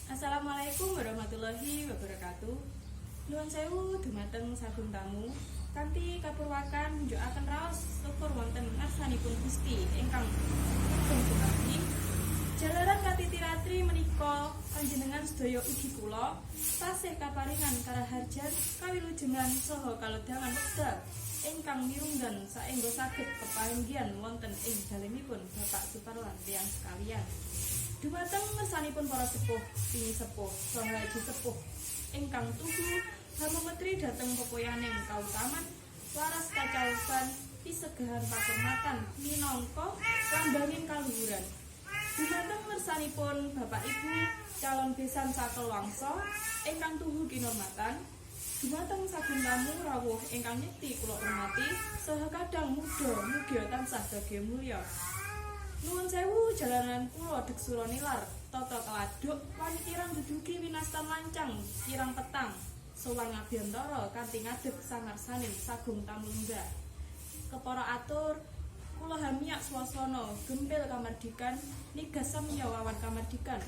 Assalamualaikum warahmatullahi wabarakatuh. Nuwun sewu dumateng sagung tamu. Kanthi kapurwakan nunjukaken raos syukur wonten ngarsanipun Gusti ingkang Agung Sumadi. Jalaran katitiratri menika panjenengan sedaya ugi kula tasih kaparingan karaharjan kawilujengan saha kalodhangan wekdal ingkang mirunggan saengga saged pepanggihan wonten ing dalemipun Bapak Suparlan tiyang sekalian. Dumateng ngersanipun para sepuh, pini sepuh, saha haji sepuh ingkang tuhu hamemetri dhateng pepoyaning kautaman waras kacausan pisegahan pakurmatan minangka lambanging kaluhuran. Dumateng ngersanipun Bapak Ibu calon besan sakelwangsa ingkang tuhu kinurmatan, dumateng sagung tamu rawuh ingkang nyekti kula hormati saha kadang muda mugia tansah bagya mulya. Nuwun sewu jalanan kula deksura nilar tata keladuk wani kirang dudugi winastan lancang kirang petang sowan ngabiyantara kanthi ngadeg sangarsaning sagung tamu lenggah. Kepara atur kula hamiyak swasana gembel kamardikan nigas samya wawan kamardikan.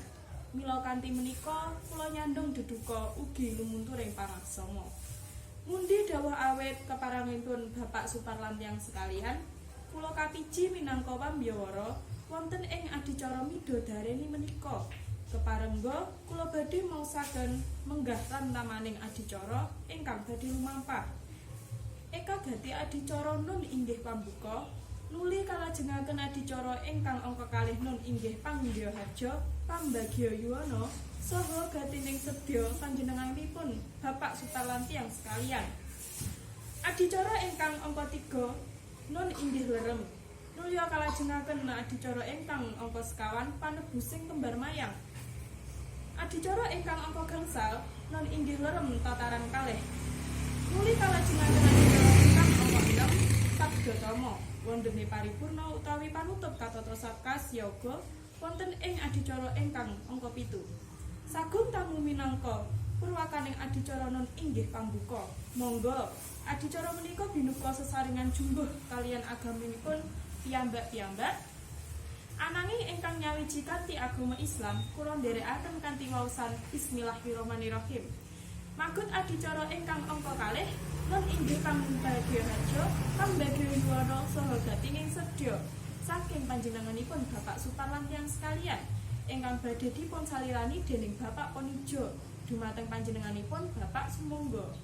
Mila kanthi menika kula nyandung deduka ugi lumunturing pangaksama. Mundi dawuh awit keparangipun Bapak Suparlan tiyang sekalian, kula kapiji minangka pambiyawara wonten ing adicara midodareni menika. Keparengga kula badhe maosaken menggah tantamaning adicara ingkang badhe lumampah. Eka gati adicara nun inggih pambuka, nuli kalajengaken adicara ingkang angka kalih nun inggih panggih harja pambagya yuwana saha gatining sedya panjenenganipun Bapak Suparlan tiyang sekalian. Adicara ingkang angka 3 nun inggih lerem. Nulya kalajengaken adicara ingkang angka sekawan panebusing kembar mayang. Adicara ingkang angka gangsal nun inggih lerem tataran kalih. Nuli kalajengaken adicara ingkang angka 6 sabdatama wondene paripurna utawi panutup katata sakas yoga wonten ing adicara ingkang angka 7. Sagung tamu minangka purwakaning adicara nun inggih pambuka. Monggo adicara menika binuka sesarengan jumbuh kalian agaminipun piyambak-piyambak. Ananging ingkang nyawiji kanthi agama Islam kula nderekaken kanthi waosan Bismillahirrahmanirrahim. Magut adicara ingkang angka kalih nun inggih pambagya harja pambagya yuwana saha gatining sedya saking panjenenganipun Bapak Suparlan tiyang sekalian ingkang badhe dipun salirani dening Bapak Ponijo dumateng panjenenganipun Bapak Sumangga.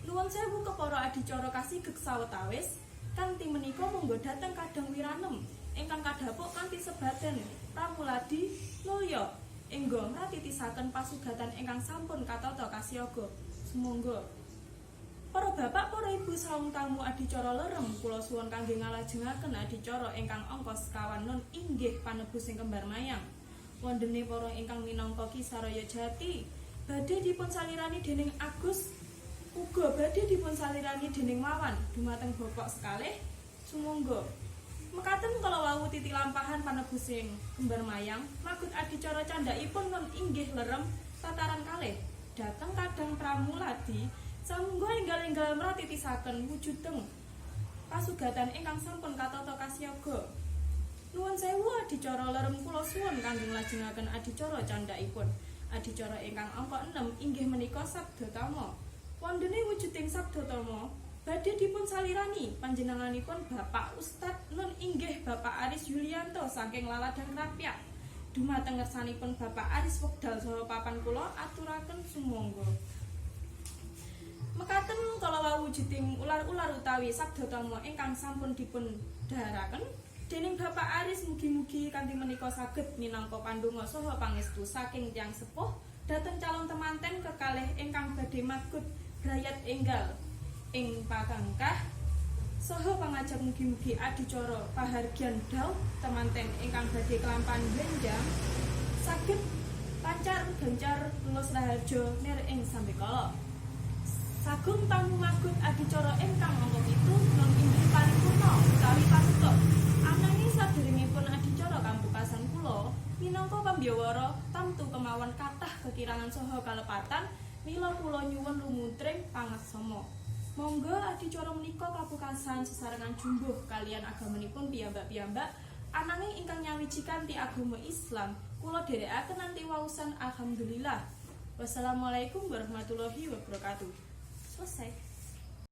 Nuwun sewu kepara adicara kasigeg sawetawis kanthi menika monggo dhateng kadang wiranem ingkang kadhapuk kanthi sebaten pramuladi nulya engga ngratitisaken pasugatan ingkang sampun katata kasiyaga. Sumangga para bapak, para ibu saung tamu adicara lerem kula suwun kangge ngalajengaken adicara ingkang angka sekawan nun inggih panebusing kembar mayang. Wondene para ingkang minangka Kisaraya Jati badhe dipun salirani dening Agus uga badhe dipun salirani dening Wawan dumateng bapak sekalih. Sumangga mekaten kala wau titi lampahan panebusing kembar mayang magut adicara candhaipun nun inggih lerem tataran kalih dhateng kadang pramuladi samungga enggal-enggal mratitisaken wujudeng pasugatan ingkang sampun katata kasiyaga. Nuwun sewu adicara lerem kula suwun kangge nglajengaken adicara candhaipun. Adicara ingkang angka 6 inggih menika sabdatama. Wondene wujuding sabdatama badhe dipun salirani panjenenganipun Bapak Ustad nun inggih Bapak Aris Yulianto saking Laladang Krapyak. Dumateng ngersanipun Bapak Aris wekdal saha papan kula aturaken sumangga. Mekaten kala wau wujuding ular-ular utawi sabdatama ingkang sampun dipun dhaharaken dening Bapak Aris mugi-mugi kanthi menika saged minangka pandonga saha pangestu saking tiyang sepuh dhateng calon temanten kekalih ingkang badhe magut brayat enggal ing pakangkah saha pangajap mugi-mugi adicara pahargyan daw temanten ingkang badhe kelampahan benjang saged lancar gancar lulus raharja nir ing sambekala. Sagung tamu magut adicara ingkang angka 7 nun inggih paripurna utawi panutup. Ananging saderengipun adicara kampukasan kula minangka pambiyawara tamtu kemawon kathah kekirangan saha kalepatan mila kula nyuwun lumutring pangaksama. Monggo adicara menika kapukasan sesarengan jumbuh kalian agamanipun piyambak-piyambak Ananging ingkang nyawiji kanthi agama Islam, kula dherekaken nanti wausan alhamdulillah. Wassalamualaikum warahmatullahi wabarakatuh. Selesai.